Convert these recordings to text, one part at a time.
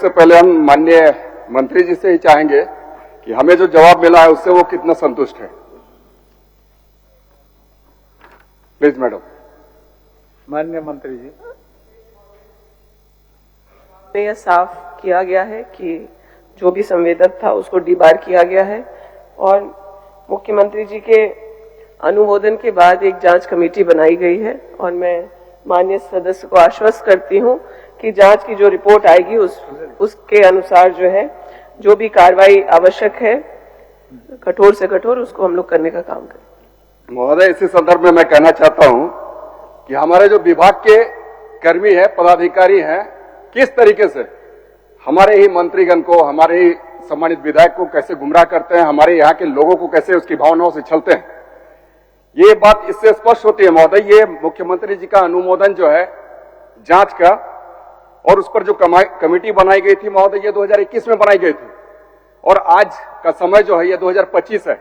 सबसे पहले हम माननीय मंत्री जी से ही चाहेंगे कि हमें जो जवाब मिला है उससे वो कितना संतुष्ट है। Please madam. माननीय मंत्री जी। यह साफ किया गया है कि जो भी संवेदक था उसको डीबार किया गया है और मुख्यमंत्री जी के अनुमोदन के बाद एक जांच कमेटी बनाई गई है और मैं माननीय सदस्य को आश्वस्त करती हूं कि जांच की जो रिपोर्ट आएगी उसके अनुसार जो है जो भी कार्रवाई आवश्यक है कठोर से कठोर उसको हम लोग करने का काम करें। महोदय, इसी संदर्भ में मैं कहना चाहता हूं कि हमारे जो विभाग के कर्मी हैं, पदाधिकारी हैं, किस तरीके से हमारे ही मंत्रीगण को, हमारे ही सम्मानित विधायक को कैसे गुमराह करते हैं, हमारे यहाँ के लोगों को कैसे उसकी भावनाओं से छलते हैं, ये बात इससे स्पष्ट होती है। महोदय, ये मुख्यमंत्री जी का अनुमोदन जो है जांच का और उस पर जो कमेटी बनाई गई थी महोदय, ये 2021 में बनाई गई थी और आज का समय जो है ये 2025 है।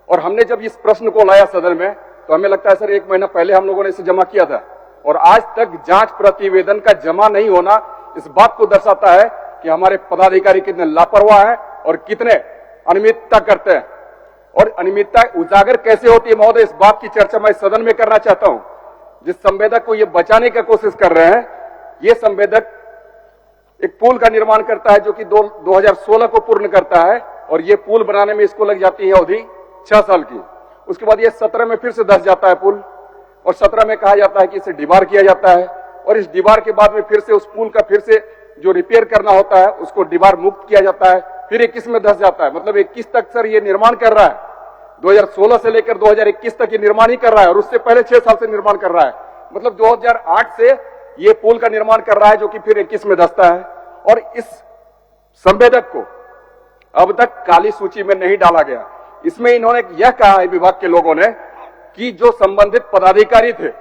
और हमने जब इस प्रश्न को लाया सदन में तो हमें लगता है सर 1 महीना पहले हम लोगों ने इसे जमा किया था और आज तक जांच प्रतिवेदन का जमा नहीं होना इस बात को दर्शाता है कि हमारे पदाधिकारी कितने लापरवाह हैं और कितने अनियमितता करते हैं। और अनियमितता उजागर कैसे होती है महोदय, इस बात की चर्चा मैं सदन में करना चाहता हूं। जिस संवेदक को ये बचाने की कोशिश कर रहे हैं, ये संवेदक एक पुल का निर्माण करता है जो कि 2016 को पूर्ण करता है और ये पुल बनाने में इसको लग जाती है अवधि 6 साल की। उसके बाद ये 17 में फिर से धंस जाता है पुल और 17 में कहा जाता है कि इसे डिबार किया जाता है और इस डिबार के बाद में फिर से उस पुल का फिर से जो रिपेयर करना होता है उसको डिबार मुक्त किया जाता है, फिर 21 में धंस जाता है। मतलब 21 तक सर ये निर्माण कर रहा है, 2016 से लेकर 2021 तक ये निर्माण ही कर रहा है और उससे पहले 6 साल से निर्माण कर रहा है। मतलब 2008 से ये पुल का निर्माण कर रहा है जो कि फिर 21 में धंसता है। और इस संवेदक को अब तक काली सूची में नहीं डाला गया। इसमें इन्होंने यह कहा है विभाग के लोगों ने कि जो संबंधित पदाधिकारी थे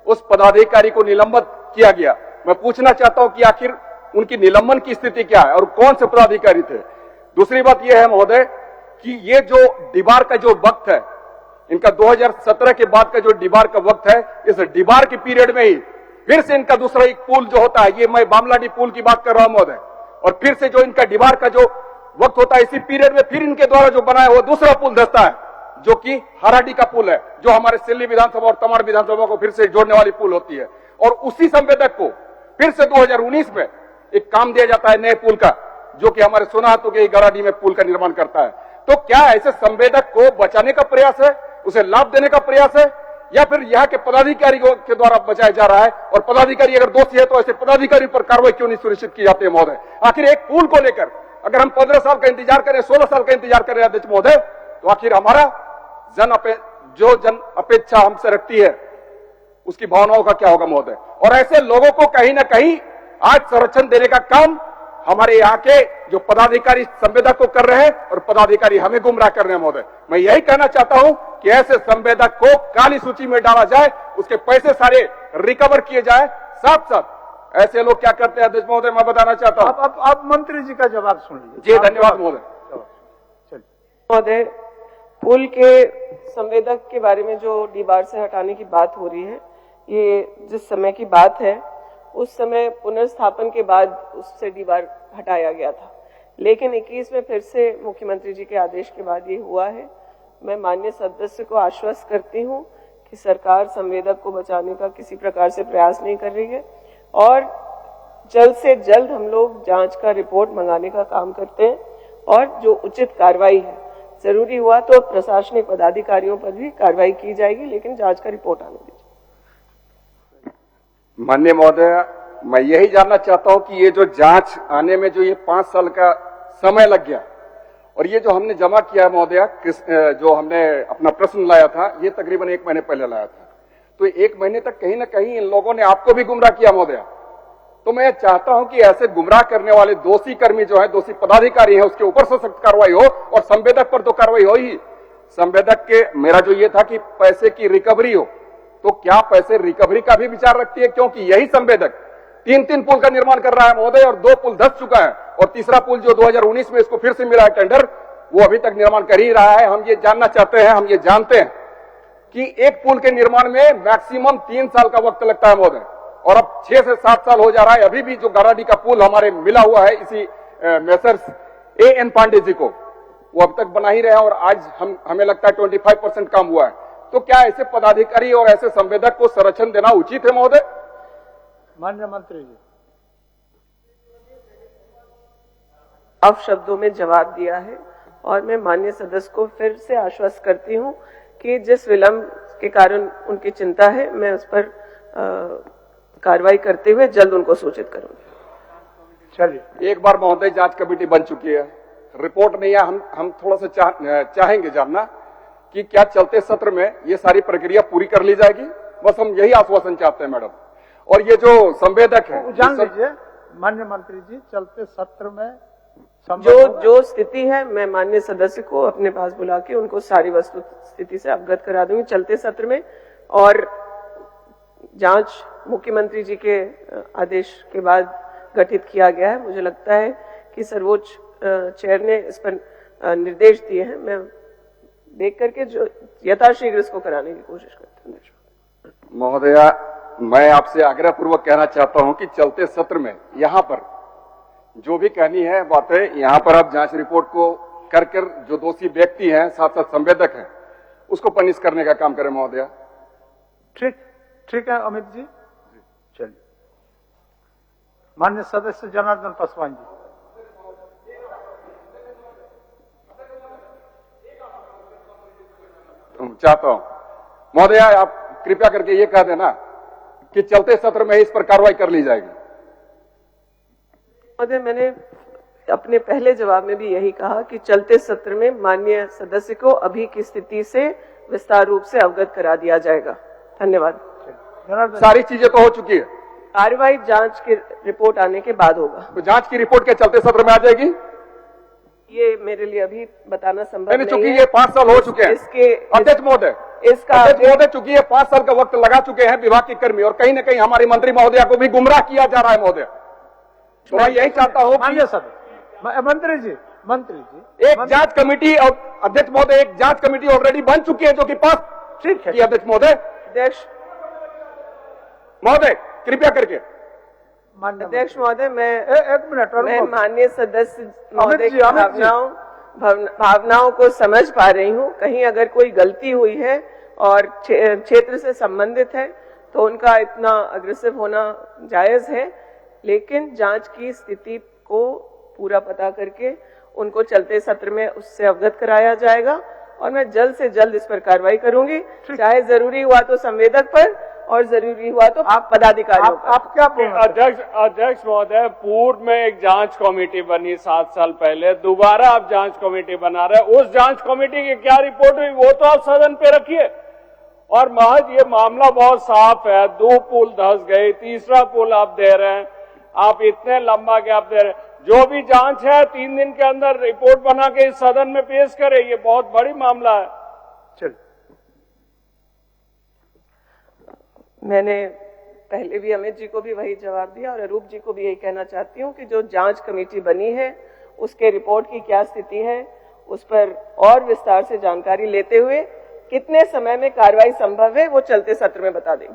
उस पदाधिकारी को निलंबित किया गया। मैं पूछना चाहता हूं कि आखिर उनकी निलंबन की स्थिति क्या है और कौन से पदाधिकारी थे। दूसरी बात यह है महोदय कि ये जो डिबार का जो वक्त है, इनका 2017 के बाद का जो डिबार का वक्त है, इस डिबार के पीरियड में ही फिर से इनका दूसरा एक पुल जो होता है, ये मैं बामलाडी पुल की बात कर रहा हूं महोदय, और फिर से जो इनका डिबार का जो वक्त होता है इसी पीरियड में फिर इनके द्वारा जो बनाया हुआ दूसरा पुल धंसता है जो कि हराडी का पुल है, जो हमारे सिल्ली विधानसभा और तमाड़ विधानसभा को फिर से जोड़ने वाली पुल होती है। और उसी संवेदक को फिर से 2019 में एक काम दिया जाता है नए पुल का जो कि हमारे सोनाहातों के गराडी में पुल का निर्माण करता है। तो क्या ऐसे संवेदक को बचाने का प्रयास है, उसे लाभ देने का प्रयास है, या फिर यहाँ के पदाधिकारी के द्वारा बचाया जा रहा है? और पदाधिकारी अगर दोषी है तो ऐसे पदाधिकारी पर कार्रवाई क्यों नहीं सुनिश्चित की जाती है महोदय? आखिर एक पुल को लेकर अगर हम 15 साल का इंतजार करें, 16 साल का इंतजार करें अध्यक्ष महोदय, तो आखिर हमारा जन अपेक्षा हमसे रखती है उसकी भावनाओं का क्या होगा महोदय? और ऐसे लोगों को कहीं ना कहीं आज संरक्षण देने का काम हमारे यहाँ के जो पदाधिकारी संवेदक को कर रहे हैं और पदाधिकारी हमें गुमराह कर रहे हैं महोदय। मैं यही कहना चाहता हूं कि ऐसे संवेदक को काली सूची में डाला जाए, उसके पैसे सारे रिकवर किए जाए। साथ साथ ऐसे लोग क्या करते हैं अध्यक्ष महोदय, मैं बताना चाहता हूं। आप मंत्री जी का जवाब सुन लीजिए। जी धन्यवाद महोदय। महोदय, पुल के संवेदक के बारे में जो डीबार से हटाने की बात हो रही है, ये जिस समय की बात है उस समय पुनर्स्थापन के बाद उससे डीबार हटाया गया था, लेकिन 21 में फिर से मुख्यमंत्री जी के आदेश के बाद ये हुआ है। मैं माननीय सदस्य को आश्वस्त करती हूँ कि सरकार संवेदक को बचाने का किसी प्रकार से प्रयास नहीं कर रही है और जल्द से जल्द हम लोग जांच का रिपोर्ट मंगाने का काम करते हैं और जो उचित कार्रवाई है, जरूरी हुआ तो प्रशासनिक पदाधिकारियों पर भी कार्रवाई की जाएगी, लेकिन जांच का रिपोर्ट आने दीजिए। माननीय महोदय, मैं यही जानना चाहता हूं कि ये जो जांच आने में जो ये 5 साल का समय लग गया और ये जो हमने जमा किया है महोदय, जो हमने अपना प्रश्न लाया था ये तकरीबन 1 महीने पहले लाया था, तो 1 महीने तक कहीं ना कहीं इन लोगों ने आपको भी गुमराह किया महोदय। तो मैं चाहता हूं कि ऐसे गुमराह करने वाले दोषी कर्मी जो है, दोषी पदाधिकारी है, उसके ऊपर से सख्त कार्रवाई हो और संवेदक पर तो कार्रवाई हो ही। संवेदक के मेरा जो ये था कि पैसे की रिकवरी हो, तो क्या पैसे रिकवरी का भी विचार रखती है? क्योंकि यही संवेदक 3 पुल का निर्माण कर रहा है महोदय और 2 पुल धंस चुका है और तीसरा पुल जो 2019 में इसको फिर से मिला है टेंडर, वो अभी तक निर्माण कर ही रहा है। हम ये जानना चाहते हैं, हम ये जानते हैं कि एक पुल के निर्माण में मैक्सिमम 3 साल का वक्त लगता है महोदय और अब 6 से 7 साल हो जा रहा है, अभी भी जो गाराडी का पुल हमारे मिला हुआ है इसी मेसर्स A.N. पांडे जी को, वो अब तक बना ही रहे हैं और आज हमें लगता है 25% काम हुआ है। तो क्या ऐसे पदाधिकारी और ऐसे संवेदक को संरक्षण देना उचित है महोदय? माननीय मंत्री जी। अब शब्दों में जवाब दिया है और मैं माननीय सदस्य को फिर से आश्वस्त करती हूं कि जिस विलंब के कारण उनकी चिंता है, मैं उस पर कार्रवाई करते हुए जल्द उनको सूचित करूंगी। चलिए, एक बार महोदय जांच कमेटी बन चुकी है, रिपोर्ट नहीं है, हम थोड़ा सा चाहेंगे जानना कि क्या चलते सत्र में ये सारी प्रक्रिया पूरी कर ली जाएगी? बस हम यही आश्वासन चाहते हैं मैडम। और ये जो संवेदक है, जान लीजिए माननीय मंत्री जी, चलते सत्र में जो स्थिति है, मैं माननीय सदस्य को अपने पास बुला के उनको सारी वस्तु स्थिति से अवगत करा दूंगी चलते सत्र में। और जांच मुख्यमंत्री जी के आदेश के बाद गठित किया गया है। मुझे लगता है कि सर्वोच्च चेयर ने इस पर निर्देश दिए हैं। मैं देख करके जो यथाशीघ्र इसको कराने की कोशिश करता हूँ। महोदया, मैं आपसे आग्रह पूर्वक कहना चाहता हूं कि चलते सत्र में यहां पर जो भी कहनी है बातें, यहां पर आप जांच रिपोर्ट को कर जो दोषी व्यक्ति हैं, साथ साथ संवेदक हैं, उसको पनिश करने का काम करें महोदया। ठीक है अमित जी। चलिए, माननीय सदस्य जनार्दन पासवान जी। चाहता हूं महोदया, आप कृपया करके ये कह देना कि चलते सत्र में इस पर कार्रवाई कर ली जाएगी। महोदय, मैंने अपने पहले जवाब में भी यही कहा कि चलते सत्र में माननीय सदस्य को अभी की स्थिति से विस्तार रूप से अवगत करा दिया जाएगा। धन्यवाद। सारी चीजें तो हो चुकी है, कार्रवाई जांच की रिपोर्ट आने के बाद होगा। तो जांच की रिपोर्ट के चलते सत्र में आ जाएगी? ये मेरे लिए अभी बताना संभव नहीं, नहीं चूंकि है। ये 5 साल हो चुके हैं इसके अध्यक्ष महोदय, चूंकि ये 5 साल का वक्त लगा चुके हैं विभाग के कर्मी, और कहीं न कहीं हमारी मंत्री महोदया को भी गुमराह किया जा रहा है महोदय। तो मैं यही चाहता हूं माननीय सदस्य मंत्री जी एक जांच कमेटी, और अध्यक्ष महोदय एक जांच कमेटी ऑलरेडी बन चुकी है जो कि पास ठीक है की अध्यक्ष महोदय। अध्यक्ष कृपया करके अध्यक्ष महोदय, मैं एक मिनट मैं माननीय सदस्य महोदय की भावनाओं को समझ पा रही हूँ। कहीं अगर कोई गलती हुई है और क्षेत्र से संबंधित है तो उनका इतना अग्रेसिव होना जायज है, लेकिन जांच की स्थिति को पूरा पता करके उनको चलते सत्र में उससे अवगत कराया जाएगा और मैं जल्द से जल्द इस पर कार्रवाई करूंगी, चाहे जरूरी हुआ तो संवेदक पर और जरूरी हुआ तो आप पदाधिकारियों पर। आप क्या अध्यक्ष महोदय, पूर्व में एक जांच कमेटी बनी 7 साल पहले, दोबारा आप जांच कमेटी बना रहे, उस जांच कमेटी की क्या रिपोर्ट हुई वो तो आप सदन पे रखिए। और महज ये मामला बहुत साफ है, 2 पुल धंस गए, तीसरा पुल आप दे रहे हैं, आप इतने लंबा गैप दे रहे हैं। जो भी जांच है 3 दिन के अंदर रिपोर्ट बना के इस सदन में पेश करें, ये बहुत बड़ी मामला है। चल, मैंने पहले भी अमित जी को भी वही जवाब दिया और अरूप जी को भी यही कहना चाहती हूँ कि जो जांच कमेटी बनी है उसके रिपोर्ट की क्या स्थिति है, उस पर और विस्तार से जानकारी लेते हुए कितने समय में कार्रवाई संभव है वो चलते सत्र में बता देंगे।